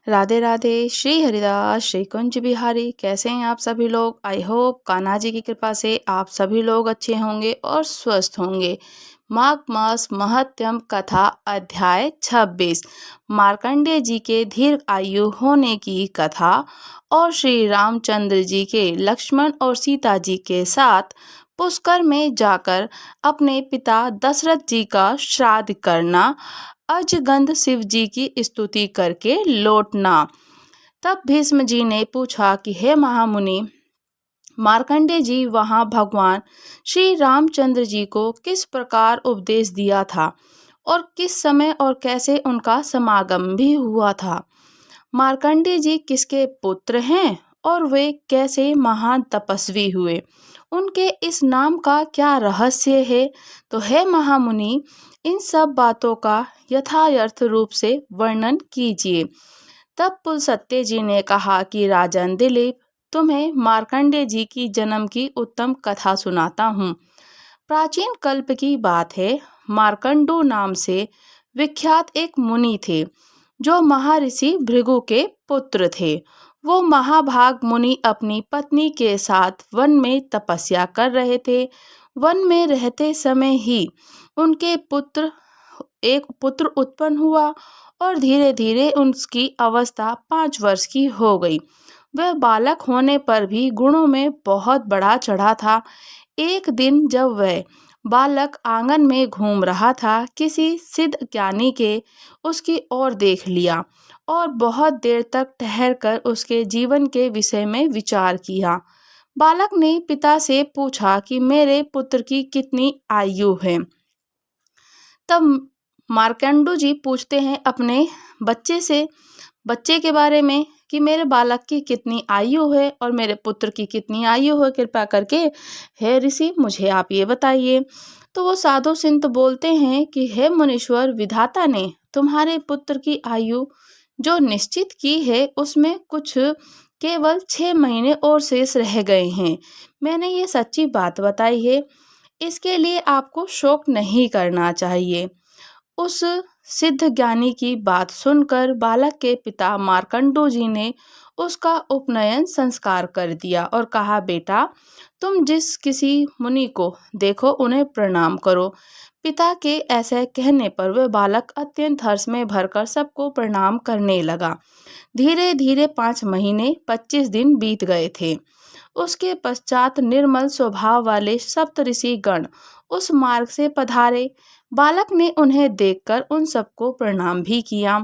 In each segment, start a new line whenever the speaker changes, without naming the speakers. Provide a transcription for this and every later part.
राधे राधे। श्री हरिदास, श्री कुंज बिहारी। कैसे हैं आप सभी लोग? आई होप कान्हा जी की कृपा से आप सभी लोग अच्छे होंगे और स्वस्थ होंगे। माघ मास महत्यम कथा अध्याय 26 मार्कंडेय जी के दीर्घ आयु होने की कथा और श्री रामचंद्र जी के लक्ष्मण और सीता जी के साथ पुष्कर में जाकर अपने पिता दशरथ जी का श्राद्ध करना, अजगंध शिव जी की स्तुति करके लौटना। तब भीष्म जी ने पूछा कि हे महामुनि, मार्कंडेय जी वहां भगवान श्री रामचंद्र जी को किस प्रकार उपदेश दिया था और किस समय और कैसे उनका समागम भी हुआ था? मार्कंडेय जी किसके पुत्र हैं और वे कैसे महान तपस्वी हुए? उनके इस नाम का क्या रहस्य है? तो हे महामुनि, इन सब बातों का यथार्थ रूप से वर्णन कीजिए। तब पुलस्त्य जी ने कहा कि राजन दिलीप, तुम्हें मार्कंडेय जी की जन्म की उत्तम कथा सुनाता हूँ। प्राचीन कल्प की बात है। मार्कंडू नाम से विख्यात एक मुनि थे जो महर्षि भृगु के पुत्र थे। वो महाभाग मुनि अपनी पत्नी के साथ वन में तपस्या कर रहे थे। वन में रहते समय ही उनके एक पुत्र उत्पन्न हुआ और धीरे धीरे उसकी अवस्था 5 वर्ष की हो गई। वह बालक होने पर भी गुणों में बहुत बढ़ा चढ़ा था। एक दिन जब वह बालक आंगन में घूम रहा था, किसी सिद्ध ज्ञानी के उसकी ओर देख लिया और बहुत देर तक ठहरकर उसके जीवन के विषय में विचार किया। बालक ने पिता से पूछा कि मेरे पुत्र की कितनी आयु है? तब मार्कंडू जी पूछते हैं अपने बच्चे के बारे में कि मेरे बालक की कितनी आयु है और मेरे पुत्र की कितनी आयु है, कृपया करके हे ऋषि मुझे आप ये बताइए। तो वो साधु संत बोलते हैं कि हे मुनीश्वर, विधाता ने तुम्हारे पुत्र की आयु जो निश्चित की है उसमें कुछ केवल 6 महीने और शेष रह गए हैं। मैंने ये सच्ची बात बताई है, इसके लिए आपको शोक नहीं करना चाहिए। उस सिद्ध ज्ञानी की बात सुनकर बालक के पिता मार्कंडू जी ने उसका उपनयन संस्कार कर दिया और कहा, बेटा तुम जिस किसी मुनि को देखो उन्हें प्रणाम करो। पिता के ऐसे कहने पर वह बालक अत्यंत हर्ष में भरकर सबको प्रणाम करने लगा। धीरे धीरे 5 महीने 25 दिन बीत गए थे। उसके पश्चात निर्मल स्वभाव वाले सप्तऋषि गण उस मार्ग से पधारे। बालक ने उन्हें देखकर उन सबको प्रणाम भी किया।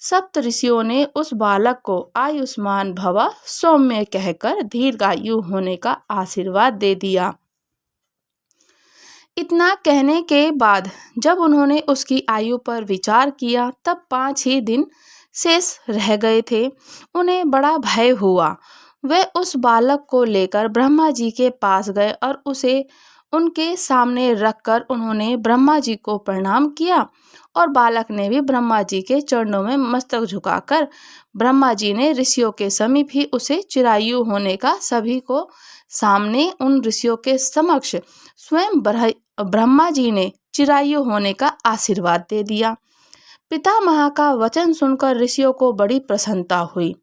सप्तऋषियों ने उस बालक को आयुष्मान भव सौम्य कहकर दीर्घायु होने का आशीर्वाद दे दिया। इतना कहने के बाद जब उन्होंने उसकी आयु पर विचार किया तब 5 ही दिन शेष रह गए थे। उन्हें बड़ा भय हुआ। वे उस बालक को लेकर ब्रह्मा जी के पास गए और उसे उनके सामने रखकर उन्होंने ब्रह्मा जी को प्रणाम किया और बालक ने भी ब्रह्मा जी के चरणों में मस्तक झुकाकर ब्रह्मा जी ने ऋषियों के समीप ही उसे चिरायु होने का सभी को सामने उन ऋषियों के समक्ष स्वयं ब्रह्मा जी ने चिरायु होने का आशीर्वाद दे दिया। पितामह का वचन सुनकर ऋषियों को बड़ी प्रसन्नता हुई।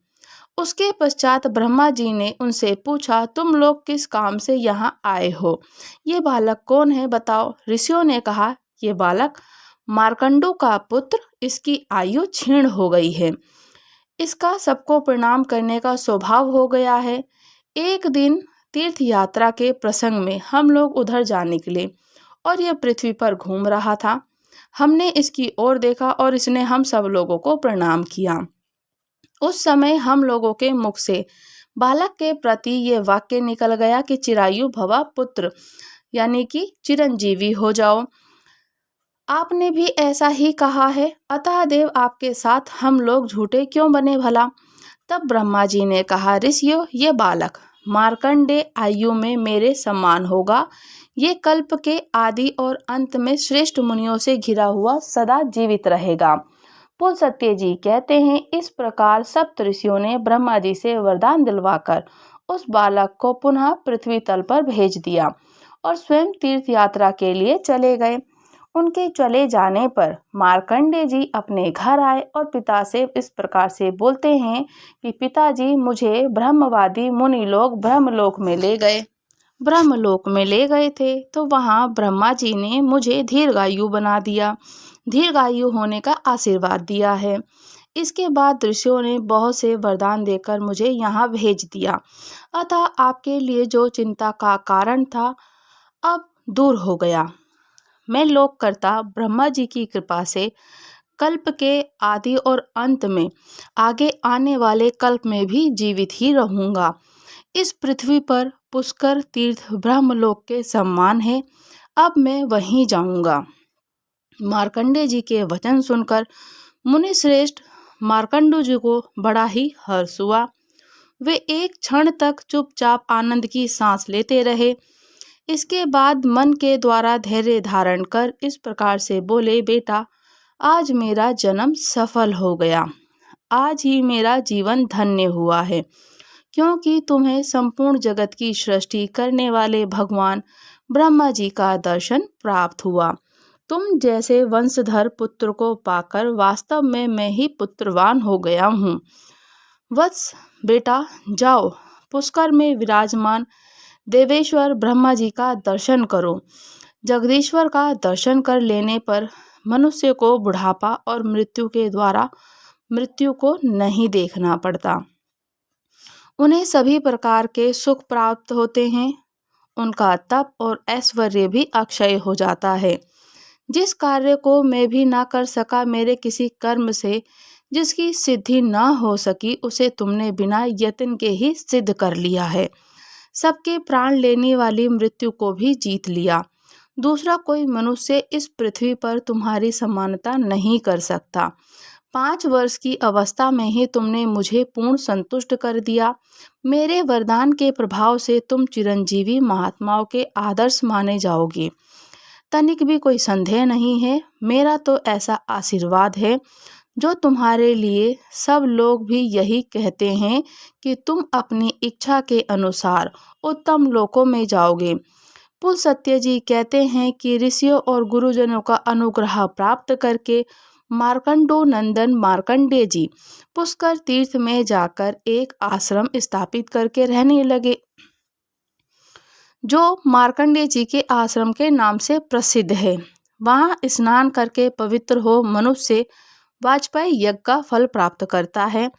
उसके पश्चात ब्रह्मा जी ने उनसे पूछा, तुम लोग किस काम से यहाँ आए हो? ये बालक कौन है बताओ। ऋषियों ने कहा, ये बालक मार्कंडू का पुत्र, इसकी आयु क्षीण हो गई है। इसका सबको प्रणाम करने का स्वभाव हो गया है। एक दिन तीर्थ यात्रा के प्रसंग में हम लोग उधर जा निकले और यह पृथ्वी पर घूम रहा था। हमने इसकी ओर देखा और इसने हम सब लोगों को प्रणाम किया। उस समय हम लोगों के मुख से बालक के प्रति ये वाक्य निकल गया कि चिरायु भवा पुत्र, यानी कि चिरंजीवी हो जाओ। आपने भी ऐसा ही कहा है, अतः देव आपके साथ हम लोग झूठे क्यों बने भला? तब ब्रह्मा जी ने कहा, ऋषियों, ये बालक मार्कंडेय आयु में मेरे समान होगा। ये कल्प के आदि और अंत में श्रेष्ठ मुनियों से घिरा हुआ सदा जीवित रहेगा। पुलस्त्य जी कहते हैं, इस प्रकार सप्त ऋषियों ने ब्रह्मा जी से वरदान दिलवाकर उस बालक को पुनः पृथ्वी तल पर भेज दिया और स्वयं तीर्थ यात्रा के लिए चले गए। उनके चले जाने पर मार्कंडेय जी अपने घर आए और पिता से इस प्रकार से बोलते हैं कि पिताजी, मुझे ब्रह्मवादी मुनि लोग ब्रह्मलोक में ले गए। ब्रह्मलोक में ले गए थे तो वहाँ ब्रह्मा जी ने मुझे दीर्घायु बना दिया, दीर्घायु होने का आशीर्वाद दिया है। इसके बाद ऋषियों ने बहुत से वरदान देकर मुझे यहाँ भेज दिया। अतः आपके लिए जो चिंता का कारण था अब दूर हो गया। मैं लोककर्ता ब्रह्मा जी की कृपा से कल्प के आदि और अंत में आगे आने वाले कल्प में भी जीवित ही रहूंगा। इस पृथ्वी पर पुष्कर तीर्थ ब्रह्मलोक के सम्मान है, अब मैं वहीं जाऊंगा। मार्कंडेय जी के वचन सुनकर मुनि श्रेष्ठ मार्कंडेय जी को बड़ा ही हर्ष हुआ। वे एक क्षण तक चुपचाप आनंद की सांस लेते रहे। इसके बाद मन के द्वारा धैर्य धारण कर इस प्रकार से बोले, बेटा, आज मेरा जन्म सफल हो गया। आज ही मेरा जीवन धन्य हुआ है, क्योंकि तुम्हें संपूर्ण जगत की सृष्टि करने वाले भगवान ब्रह्मा जी का दर्शन प्राप्त हुआ। तुम जैसे वंशधर पुत्र को पाकर वास्तव में मैं ही पुत्रवान हो गया हूँ। वत्स बेटा, जाओ पुष्कर में विराजमान देवेश्वर ब्रह्मा जी का दर्शन करो। जगदीश्वर का दर्शन कर लेने पर मनुष्य को बुढ़ापा और मृत्यु के द्वारा मृत्यु को नहीं देखना पड़ता। उन्हें सभी प्रकार के सुख प्राप्त होते हैं। उनका तप और ऐश्वर्य भी अक्षय हो जाता है। जिस कार्य को मैं भी ना कर सका मेरे किसी कर्म से, जिसकी सिद्धि ना हो सकी, उसे तुमने बिना यत्न के ही सिद्ध कर लिया है। सबके प्राण लेने वाली मृत्यु को भी जीत लिया। दूसरा कोई मनुष्य इस पृथ्वी पर तुम्हारी समानता नहीं कर सकता। 5 वर्ष की अवस्था में ही तुमने मुझे पूर्ण संतुष्ट कर दिया। मेरे वरदान के प्रभाव से तुम चिरंजीवी महात्माओं के आदर्श माने जाओगे। तनिक भी कोई संदेह नहीं है। मेरा तो ऐसा आशीर्वाद है जो तुम्हारे लिए सब लोग भी यही कहते हैं कि तुम अपनी इच्छा के अनुसार उत्तम लोकों में जाओगे। पुलस्त्य जी कहते हैं कि ऋषियों और गुरुजनों का अनुग्रह प्राप्त करके मार्कंडो नंदन मार्कंडेय जी पुष्कर तीर्थ में जाकर एक आश्रम स्थापित करके रहने लगे, जो मार्कंडेय जी के आश्रम के नाम से प्रसिद्ध है। वहाँ स्नान करके पवित्र हो मनुष्य वाजपेयी यज्ञ का फल प्राप्त करता है।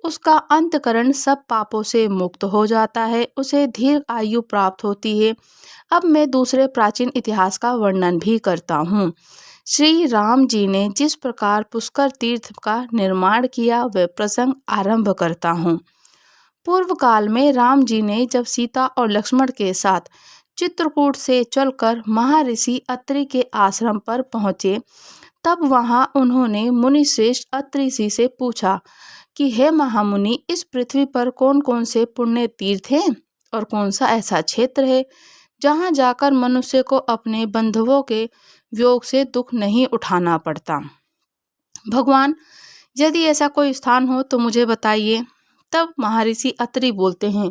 उसका अंतकरण सब पापों से मुक्त हो जाता है, उसे दीर्घ आयु प्राप्त होती है। अब मैं दूसरे प्राचीन इतिहास का वर्णन भी करता हूँ। श्री राम जी ने जिस प्रकार पुष्कर तीर्थ का निर्माण किया वह प्रसंग आरंभ करता हूँ। पूर्व काल में राम जी ने जब सीता और लक्ष्मण के साथ चित्रकूट से चलकर महर्षि अत्रि के आश्रम पर पहुँचे, तब वहाँ उन्होंने मुनि श्रेष्ठ अत्रि जी से पूछा कि हे महामुनि, इस पृथ्वी पर कौन कौन से पुण्य तीर्थ हैं और कौन सा ऐसा क्षेत्र है जहाँ जाकर मनुष्य को अपने बंधुओं के वियोग से दुख नहीं उठाना पड़ता। भगवान, यदि ऐसा कोई स्थान हो तो मुझे बताइए। तब महर्षि अत्रि बोलते हैं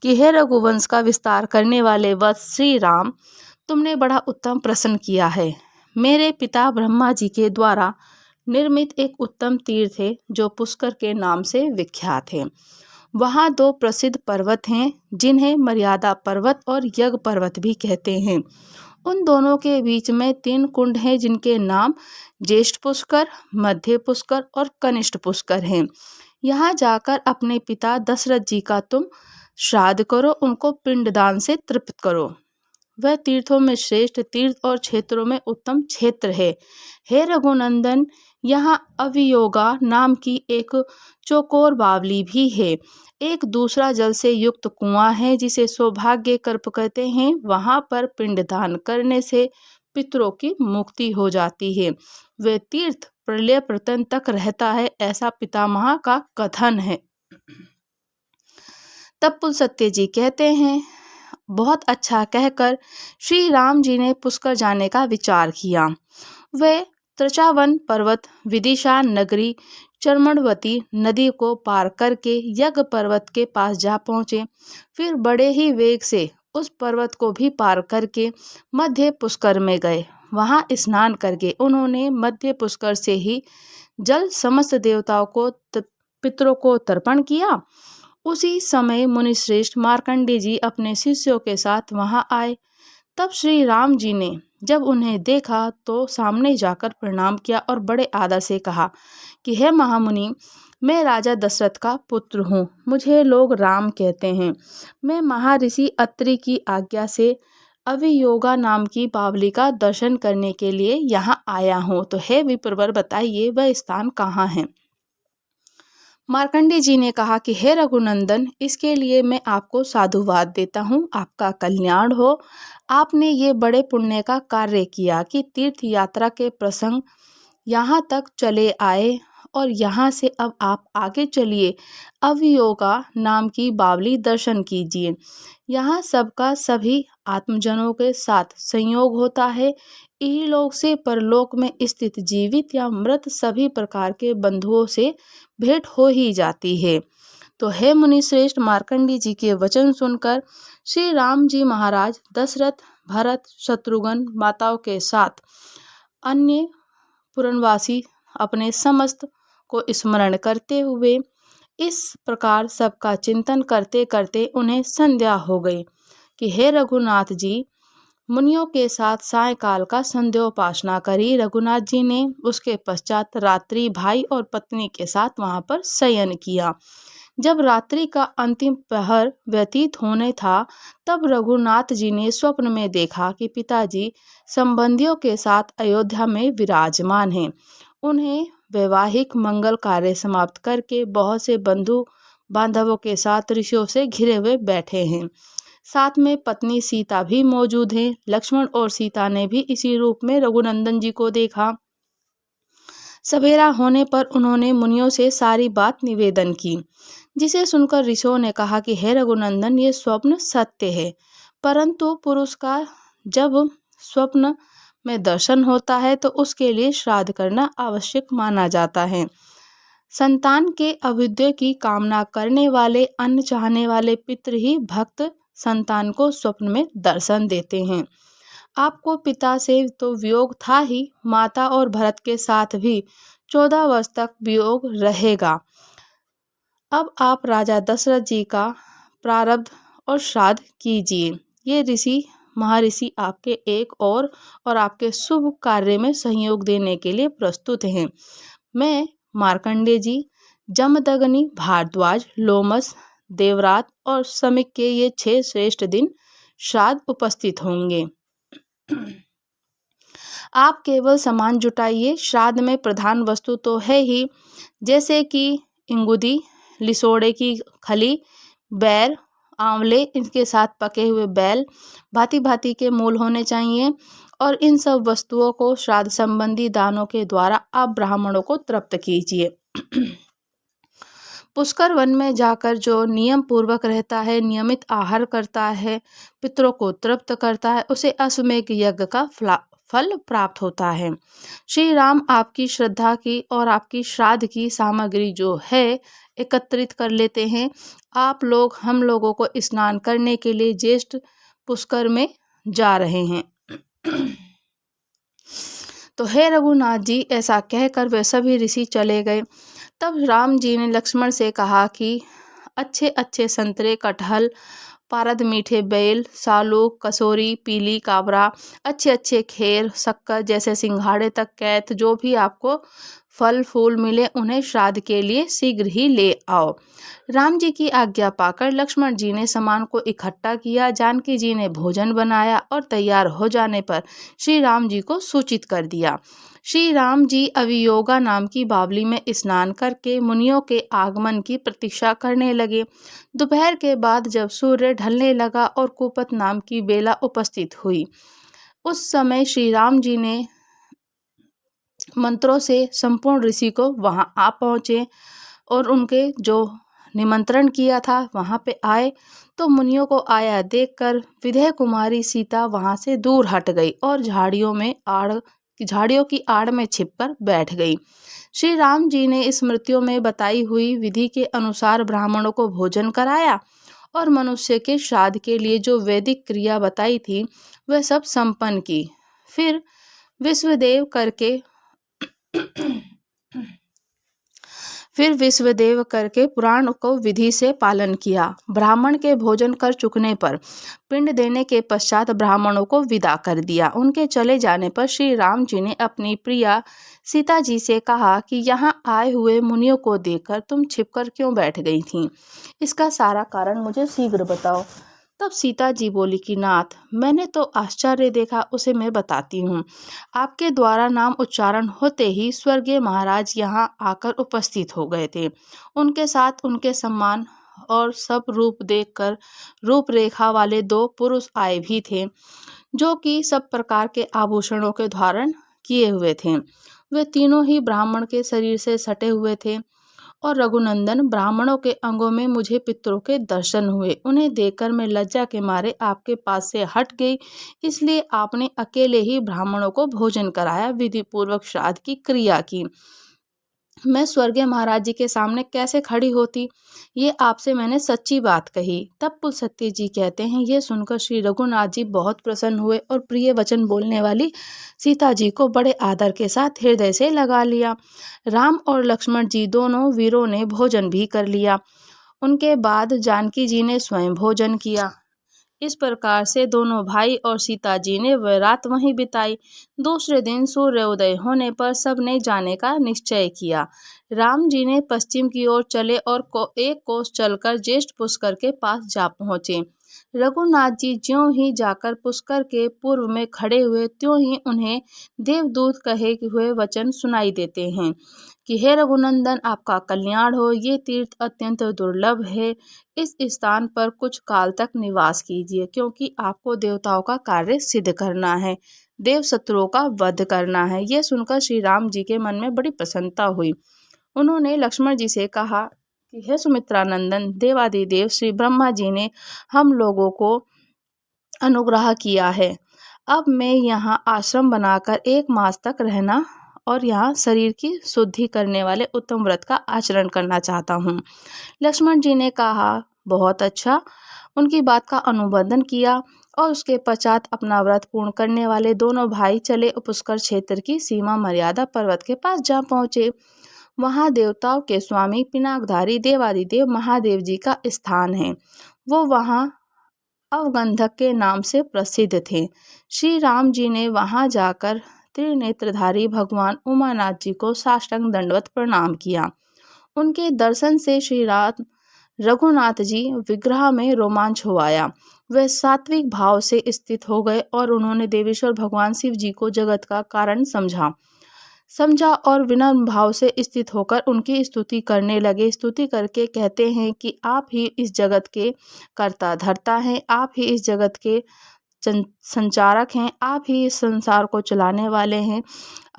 कि हे रघुवंश का विस्तार करने वाले वत्स श्री राम, तुमने बड़ा उत्तम प्रश्न किया है। मेरे पिता ब्रह्मा जी के द्वारा निर्मित एक उत्तम तीर्थ है जो पुष्कर के नाम से विख्यात है। वहाँ 2 प्रसिद्ध पर्वत हैं जिन्हें मर्यादा पर्वत और यज्ञ पर्वत भी कहते हैं। उन दोनों के बीच में 3 कुंड हैं जिनके नाम ज्येष्ठ पुष्कर, मध्य पुष्कर और कनिष्ठ पुष्कर हैं। यहाँ जाकर अपने पिता दशरथ जी का तुम श्राद्ध करो, उनको पिंडदान से तृप्त करो। वह तीर्थों में श्रेष्ठ तीर्थ और क्षेत्रों में उत्तम क्षेत्र है। हे रघुनंदन, यहाँ अवियोगा नाम की एक चौकोर बावली भी है। एक दूसरा जल से युक्त कुआं है जिसे सौभाग्य कर्प कहते हैं। वहाँ पर पिंडदान करने से पितरों की मुक्ति हो जाती है। वह तीर्थ प्रलय प्रतन तक रहता है, ऐसा पितामह का कथन है। तब पुलस्त्य जी कहते हैं, बहुत अच्छा कहकर श्री राम जी ने पुष्कर जाने का विचार किया। वे त्रचावन पर्वत, विदिशा नगरी, चर्मणवती नदी को पार करके यज्ञ पर्वत के पास जा पहुँचे। फिर बड़े ही वेग से उस पर्वत को भी पार करके मध्य पुष्कर में गए। वहाँ स्नान करके उन्होंने मध्य पुष्कर से ही जल समस्त देवताओं को पितरों को तर्पण किया। उसी समय मुनिश्रेष्ठ मार्कंडेय जी अपने शिष्यों के साथ वहाँ आए। तब श्री राम जी ने जब उन्हें देखा तो सामने जाकर प्रणाम किया और बड़े आदर से कहा कि हे महामुनि, मैं राजा दशरथ का पुत्र हूँ, मुझे लोग राम कहते हैं। मैं महर्षि अत्रि की आज्ञा से अवियोगा नाम की बावली का दर्शन करने के लिए यहाँ आया हूँ। तो हे विप्रवर, बताइए वह स्थान कहाँ है। मार्कंडेय जी ने कहा कि हे रघुनंदन, इसके लिए मैं आपको साधुवाद देता हूँ, आपका कल्याण हो। आपने ये बड़े पुण्य का कार्य किया कि तीर्थ यात्रा के प्रसंग यहाँ तक चले आए और यहाँ से अब आप आगे चलिए, अवयोगा नाम की बावली दर्शन कीजिए। यहाँ सबका सभी आत्मजनों के साथ संयोग होता है। इहलोक से परलोक में स्थित जीवित या मृत सभी प्रकार के बंधुओं से भेंट हो ही जाती है। तो हे मुनिश्रेष्ठ, मार्कंडेय जी के वचन सुनकर श्री राम जी महाराज दशरथ, भरत, शत्रुघ्न माताओं के साथ अन्य पुरनवासी अपने समस्त को स्मरण करते हुए इस प्रकार सबका चिंतन करते करते उन्हें संध्या हो गई कि हे रघुनाथ जी, मुनियों के साथ सायंकाल का संध्योपासना करी। रघुनाथ जी ने उसके पश्चात रात्रि भाई और पत्नी के साथ वहां पर शयन किया। जब रात्रि का अंतिम पहर व्यतीत होने था, तब रघुनाथ जी ने स्वप्न में देखा कि पिताजी संबंधियों के साथ अयोध्या में विराजमान हैं। उन्हें वैवाहिक मंगल कार्य समाप्त करके बहुत से बंधु बांधवों के साथ ऋषियों से घिरे हुए बैठे हैं। साथ में पत्नी सीता भी मौजूद हैं। लक्ष्मण और सीता ने भी इसी रूप में रघुनंदन जी को देखा। सवेरा होने पर उन्होंने मुनियों से सारी बात निवेदन की, जिसे सुनकर ऋषियों ने कहा कि हे रघुनंदन, ये स्वप्न सत्य है, परंतु पुरुष का जब स्वप्न में दर्शन होता है तो उसके लिए श्राद्ध करना आवश्यक माना जाता है। संतान के अभ्युदय की कामना करने वाले, अन्न चाहने वाले पितृ ही भक्त संतान को स्वप्न में दर्शन देते हैं। आपको पिता से तो वियोग था ही, माता और भरत के साथ भी 14 वर्ष तक वियोग रहेगा। अब आप राजा दशरथ जी का प्रारब्ध और श्राद्ध कीजिए। ये ऋषि महर्षि आपके एक और आपके शुभ कार्य में सहयोग देने के लिए प्रस्तुत हैं। मैं मार्कंडेय जी, जमदग्नि, भारद्वाज, लोमस, देवरात और समिक के ये 6 श्रेष्ठ दिन श्राद्ध उपस्थित होंगे। आप केवल सामान जुटाइए। श्राद्ध में प्रधान वस्तु तो है ही, जैसे कि इंगुदी, लिसोड़े की खली, बैर, आंवले, इनके साथ पके हुए बैल, भांति भांति के मूल होने चाहिए। और इन सब वस्तुओं को श्राद्ध संबंधी दानों के द्वारा आप ब्राह्मणों को तृप्त कीजिए। पुष्कर वन में जाकर जो नियम पूर्वक रहता है, नियमित आहार करता है, पितरों को तृप्त करता है, उसे अश्वमेध यज्ञ का फल प्राप्त होता है। श्री राम आपकी श्रद्धा की और आपकी श्राद्ध की सामग्री जो है एकत्रित कर लेते हैं। आप लोग हम लोगों को स्नान करने के लिए ज्येष्ठ पुष्कर में जा रहे हैं। तो हे रघुनाथ जी, ऐसा कहकर वे सभी ऋषि चले गए। तब राम जी ने लक्ष्मण से कहा कि अच्छे अच्छे संतरे, कटहल, पारद मीठे बेल, सालू, कसोरी, पीली, काबरा, अच्छे अच्छे खेर, शक्कर जैसे सिंघाड़े तक कैत, जो भी आपको फल फूल मिले उन्हें श्राद्ध के लिए शीघ्र ही ले आओ। राम जी की आज्ञा पाकर लक्ष्मण जी ने सामान को इकट्ठा किया। जानकी जी ने भोजन बनाया और तैयार हो जाने पर श्री राम जी को सूचित कर दिया। श्री राम जी अवियोगा नाम की बावली में स्नान करके मुनियों के आगमन की प्रतीक्षा करने लगे। दोपहर के बाद जब सूर्य ढलने लगा और कुपत नाम की बेला उपस्थित हुई, उस समय श्री राम जी ने मंत्रों से संपूर्ण ऋषि को वहां आ पहुँचे और उनके जो निमंत्रण किया था वहां पे आए। तो मुनियों को आया देखकर विदेह कुमारी सीता वहां से दूर हट गई और झाड़ियों की आड़ में छिपकर बैठ गई। श्री राम जी ने स्मृतियों में बताई हुई विधि के अनुसार ब्राह्मणों को भोजन कराया और मनुष्य के श्राद्ध के लिए जो वैदिक क्रिया बताई थी वह सब संपन्न की। फिर विश्वदेव करके फिर विश्वदेव करके पुराण को विधि से पालन किया। ब्राह्मण के भोजन कर चुकने पर पिंड देने के पश्चात ब्राह्मणों को विदा कर दिया। उनके चले जाने पर श्री राम जी ने अपनी प्रिया सीता जी से कहा कि यहाँ आए हुए मुनियों को देखकर तुम छिपकर क्यों बैठ गई थीं? इसका सारा कारण मुझे शीघ्र बताओ। तब सीता जी बोली कि नाथ, मैंने तो आश्चर्य देखा, उसे मैं बताती हूँ। आपके द्वारा नाम उच्चारण होते ही स्वर्गीय महाराज यहाँ आकर उपस्थित हो गए थे। उनके साथ उनके सम्मान और सब रूप देखकर रूपरेखा वाले 2 पुरुष आए भी थे, जो कि सब प्रकार के आभूषणों के धारण किए हुए थे। वे तीनों ही ब्राह्मण के शरीर से सटे हुए थे। और रघुनंदन, ब्राह्मणों के अंगों में मुझे पितरों के दर्शन हुए। उन्हें देखकर मैं लज्जा के मारे आपके पास से हट गई, इसलिए आपने अकेले ही ब्राह्मणों को भोजन कराया, विधि पूर्वक श्राद्ध की क्रिया की। मैं स्वर्गीय महाराज जी के सामने कैसे खड़ी होती? ये आपसे मैंने सच्ची बात कही। तब पुलस्त्य जी कहते हैं, ये सुनकर श्री रघुनाथ जी बहुत प्रसन्न हुए और प्रिय वचन बोलने वाली सीता जी को बड़े आदर के साथ हृदय से लगा लिया। राम और लक्ष्मण जी दोनों वीरों ने भोजन भी कर लिया। उनके बाद जानकी जी ने स्वयं भोजन किया। इस प्रकार से दोनों भाई और सीता जी ने वह रात वहीं बिताई। दूसरे दिन सूर्योदय होने पर सबने जाने का निश्चय किया। राम जी ने पश्चिम की ओर चले और एक कोस चलकर ज्येष्ठ पुष्कर के पास जा पहुँचे। रघुनाथ जी ज्यों ही जाकर पुष्कर के पूर्व में खड़े हुए, त्यों ही उन्हें देवदूत कहे हुए वचन सुनाई देते हैं कि हे रघुनंदन, आपका कल्याण हो। ये तीर्थ अत्यंत दुर्लभ है। इस स्थान पर कुछ काल तक निवास कीजिए, क्योंकि आपको देवताओं का कार्य सिद्ध करना है, देव शत्रुओं का वध करना है। यह सुनकर श्री राम जी के मन में बड़ी प्रसन्नता हुई। उन्होंने लक्ष्मण जी से कहा कि हे सुमित्रा नंदन, देवादिदेव श्री ब्रह्मा जी ने हम लोगों को अनुग्रह किया है। अब मैं यहाँ आश्रम बनाकर 1 मास तक रहना और यहाँ शरीर की शुद्धि करने वाले उत्तम व्रत का आचरण करना चाहता हूँ। लक्ष्मण जी ने कहा, बहुत अच्छा। उनकी बात का अनुमोदन किया और उसके पश्चात अपना व्रत पूर्ण करने वाले दोनों भाई चले पुष्कर क्षेत्र की सीमा मर्यादा पर्वत के पास जा पहुँचे। वहाँ देवताओं के स्वामी पिनाकधारी देवादिदेव महादेव जी का स्थान है। वो वहाँ अवगंधक के नाम से प्रसिद्ध थे। श्री राम जी ने वहां जाकर त्रिनेत्रधारी भगवान उमानाथ जी को साष्टांग दंडवत प्रणाम किया। उनके दर्शन से श्री राम रघुनाथ जी विग्रह में रोमांच हो आया। वे सात्विक भाव से स्थित हो गए और उन्होंने देवेश्वर भगवान शिव जी को जगत का कारण समझा और विनम्र भाव से स्थित होकर उनकी स्तुति करने लगे। स्तुति करके कहते हैं कि आप ही इस जगत के कर्ता धर्ता हैं, आप ही इस जगत के संचारक हैं, आप ही इस संसार को चलाने वाले हैं।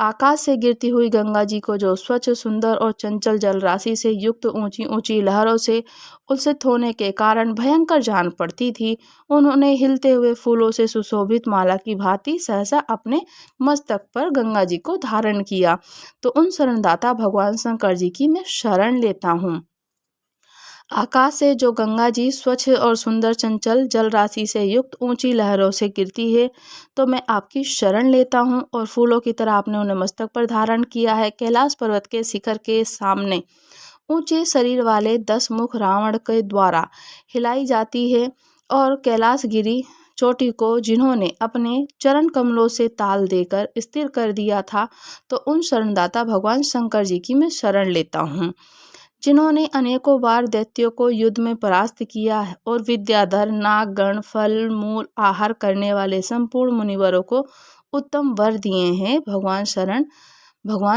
आकाश से गिरती हुई गंगा जी को जो स्वच्छ, सुंदर और चंचल जल राशि से युक्त ऊंची ऊंची लहरों से उल्सित होने के कारण भयंकर जान पड़ती थी, उन्होंने हिलते हुए फूलों से सुशोभित माला की भांति सहसा अपने मस्तक पर गंगा जी को धारण किया। तो उन शरणदाता भगवान शंकर जी की मैं शरण लेता हूँ। आकाश से जो गंगा जी स्वच्छ और सुंदर चंचल जल राशि से युक्त ऊंची लहरों से गिरती है, तो मैं आपकी शरण लेता हूँ। और फूलों की तरह आपने उन्हें मस्तक पर धारण किया है। कैलाश पर्वत के शिखर के सामने ऊंचे शरीर वाले 10 मुख रावण के द्वारा हिलाई जाती है और कैलाशगिरी चोटी को जिन्होंने अपने चरण कमलों से ताल देकर स्थिर कर दिया था, तो उन शरणदाता भगवान शंकर जी की मैं शरण लेता हूँ, जिन्होंने अनेकों बार दैत्यों को युद्ध में परास्त किया है और विद्याधर नागगण फल मूल आहार करने वाले संपूर्ण मुनिवरों को उत्तम वर दिए हैं। भगवान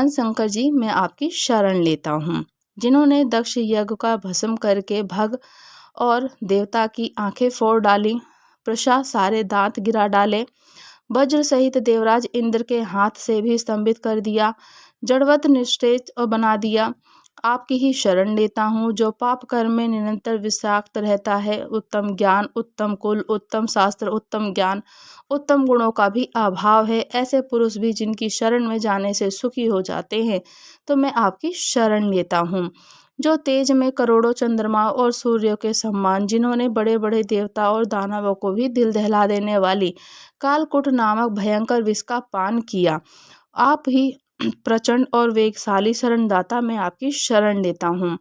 शंकर जी, मैं आपकी शरण लेता हूँ, जिन्होंने दक्ष यज्ञ का भस्म करके भग और देवता की आंखें फोड़ डाली, प्रशा सारे दांत गिरा डाले, वज्र सहित देवराज इंद्र के हाथ से भी स्तंभित कर दिया, जड़वत निश्चेत बना दिया। आपकी ही शरण लेता हूँ, जो पाप कर्म में निरंतर विषाक्त रहता है। उत्तम ज्ञान, उत्तम कुल, उत्तम शास्त्र, उत्तम ज्ञान, उत्तम गुणों का भी अभाव है। ऐसे पुरुष भी जिनकी शरण में जाने से सुखी हो जाते हैं, तो मैं आपकी शरण लेता हूँ। जो तेज में करोड़ों चंद्रमा और सूर्यों के समान, जिन्होंने बड़े बड़े देवता और दानवों को भी दिल दहला देने वाली कालकूट नामक भयंकर विष का पान किया। आप ही प्रचंड और वेगशाली शरणदाता, मैं आपकी शरण लेता हूँ।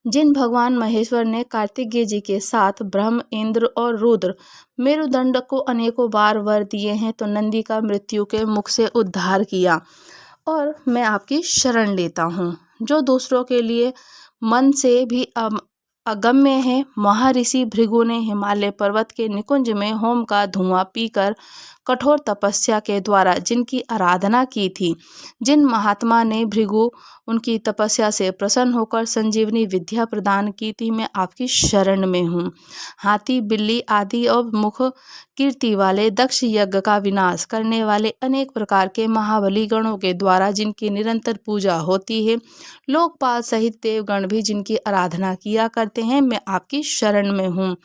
जिन भगवान महेश्वर ने कार्तिकेय जी के साथ ब्रह्म, इंद्र और रुद्र मेरुदंड को अनेकों बार वर दिए हैं, तो नंदी का मृत्यु के मुख से उद्धार किया और मैं आपकी शरण लेता हूँ। जो दूसरों के लिए मन से भी अगम्य है, महर्षि भृगु ने हिमालय पर्वत के निकुंज में होम का धुआं पीकर कठोर तपस्या के द्वारा जिनकी आराधना की थी, जिन महात्मा ने भृगु उनकी तपस्या से प्रसन्न होकर संजीवनी विद्या प्रदान की थी, मैं आपकी शरण में हूँ। हाथी, बिल्ली आदि और मुख कीर्ति वाले दक्ष यज्ञ का विनाश करने वाले अनेक प्रकार के महाबली गणों के द्वारा जिनकी निरंतर पूजा होती है, लोकपाल सहित देवगण भी जिनकी आराधना किया करते हैं, मैं आपकी शरण में हूँ।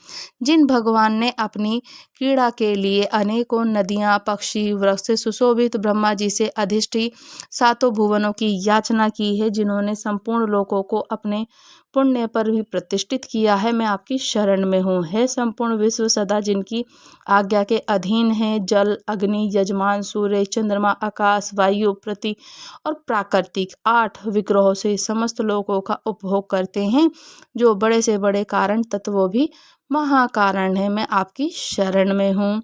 जिन भगवान ने अपनी क्रीड़ा के लिए अनेकों नदियाँ, पक्षी, वृक्ष से सुशोभित ब्रह्मा जी से अधिष्ठी सातों भुवनों की याचना की है, जिन्होंने संपूर्ण लोकों को अपने पुण्य पर भी प्रतिष्ठित किया है, मैं आपकी शरण में हूँ। है संपूर्ण विश्व सदा जिनकी आज्ञा के अधीन है, जल, अग्नि, यजमान, सूर्य, चंद्रमा, आकाश, वायु, पृथ्वी और प्राकृतिक 8 विग्रहों से समस्त लोकों का उपभोग करते हैं, जो बड़े से बड़े कारण तत्वों भी महाकारण है, मैं आपकी शरण में हूँ।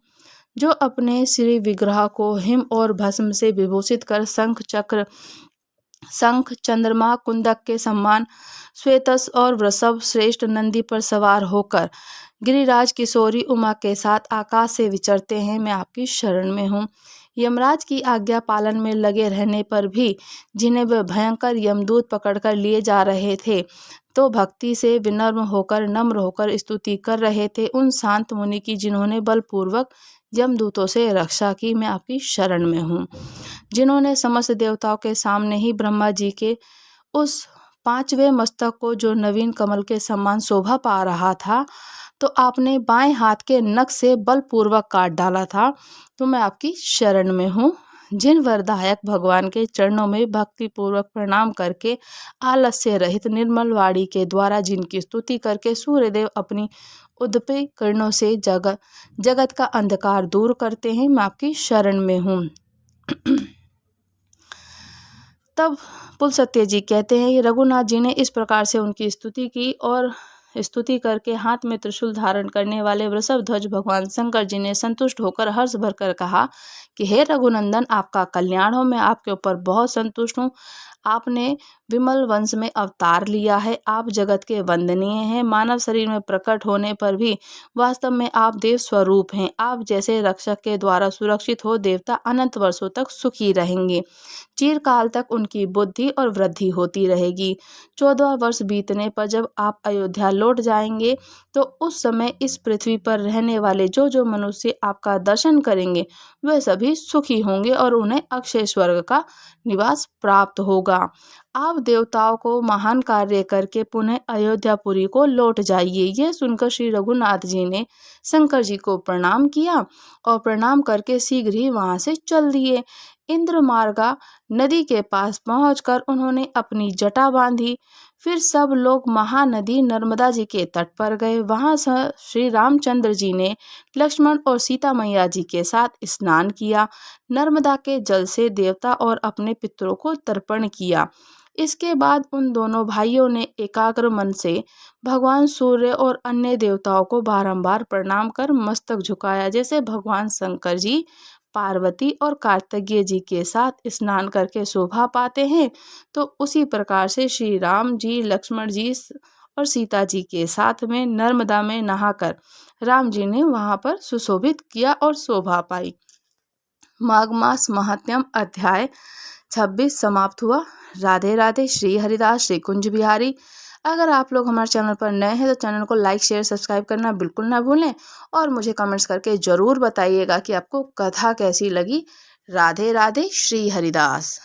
जो अपने श्री विग्रह को हिम और भस्म से विभूषित कर शंख, चंद्रमा, कुंदक के समान श्वेतस और वृषभ श्रेष्ठ नंदी पर सवार होकर गिरिराज किशोरी उमा के साथ आकाश से विचरते हैं, मैं आपकी शरण में हूँ। यमराज की आज्ञा पालन में लगे रहने पर भी जिन्हें वे भयंकर यमदूत पकड़कर लिए जा रहे थे, तो भक्ति से विनम्र होकर स्तुति कर रहे थे उन शांत मुनि की, जिन्होंने बलपूर्वक यमदूतों से रक्षा की, मैं आपकी शरण में हूँ। जिन्होंने समस्त देवताओं के सामने ही ब्रह्मा जी के उस 5वें मस्तक को, जो नवीन कमल के समान शोभा पा रहा था, तो आपने बाएं हाथ के नख से बलपूर्वक काट डाला था, तो मैं आपकी शरण में हूँ। जिन वरदायक भगवान के चरणों में भक्ति पूर्वक प्रणाम करके आलस्य रहित निर्मल वाणी के द्वारा जिनकी स्तुति करके सूर्यदेव अपनी उद्दीप्त किरणों से जगत का अंधकार दूर करते हैं, मैं आपकी शरण में हूँ। तब पुलस्त्य जी कहते हैं, रघुनाथ जी ने इस प्रकार से उनकी स्तुति की और स्तुति करके हाथ में त्रिशूल धारण करने वाले वृषभ ध्वज भगवान शंकर जी ने संतुष्ट होकर हर्ष भरकर कहा कि हे रघुनंदन, आपका कल्याण हो, मैं आपके ऊपर बहुत संतुष्ट हूँ। आपने विमल वंश में अवतार लिया है, आप जगत के वंदनीय हैं। मानव शरीर में प्रकट होने पर भी वास्तव में आप देव स्वरूप हैं। आप जैसे रक्षक के द्वारा सुरक्षित हो देवता अनंत वर्षों तक सुखी रहेंगे, चिरकाल तक उनकी बुद्धि और वृद्धि होती रहेगी। 14 वर्ष बीतने पर जब आप अयोध्या लौट जाएंगे, तो उस समय इस पृथ्वी पर रहने वाले जो मनुष्य आपका दर्शन करेंगे, वे सभी सुखी होंगे और उन्हें अक्षय स्वर्ग का निवास प्राप्त होगा। आप देवताओं को महान कार्य करके पुनः अयोध्यापुरी को लौट जाइए। यह सुनकर श्री रघुनाथ जी ने शंकर जी को प्रणाम किया और प्रणाम करके शीघ्र ही वहां से चल दिए। इंद्रमार्गा नदी के पास पहुंचकर उन्होंने अपनी जटा बांधी। फिर सब लोग महानदी नर्मदा जी के तट पर गए। वहां श्री रामचंद्र जी ने लक्ष्मण और सीता मैया जी के साथ स्नान किया। नर्मदा के जल से देवता और अपने पितरों को तर्पण किया। इसके बाद उन दोनों भाइयों ने एकाग्र मन से भगवान सूर्य और अन्य देवताओं को बारंबार प्रणाम कर मस्तक झुकाया। जैसे भगवान शंकर जी पार्वती और कार्तिकेय जी के साथ स्नान करके शोभा पाते हैं, तो उसी प्रकार से श्री राम जी, लक्ष्मण जी और सीता जी के साथ में नर्मदा में नहाकर राम जी ने वहां पर सुशोभित किया और शोभा पाई। माघ मास महात्म्यम अध्याय 26 समाप्त हुआ। राधे राधे। श्री हरिदास, श्री कुंज बिहारी। अगर आप लोग हमारे चैनल पर नए हैं तो चैनल को लाइक, शेयर, सब्सक्राइब करना बिल्कुल ना भूलें और मुझे कमेंट्स करके ज़रूर बताइएगा कि आपको कथा कैसी लगी। राधे राधे। श्री हरिदास।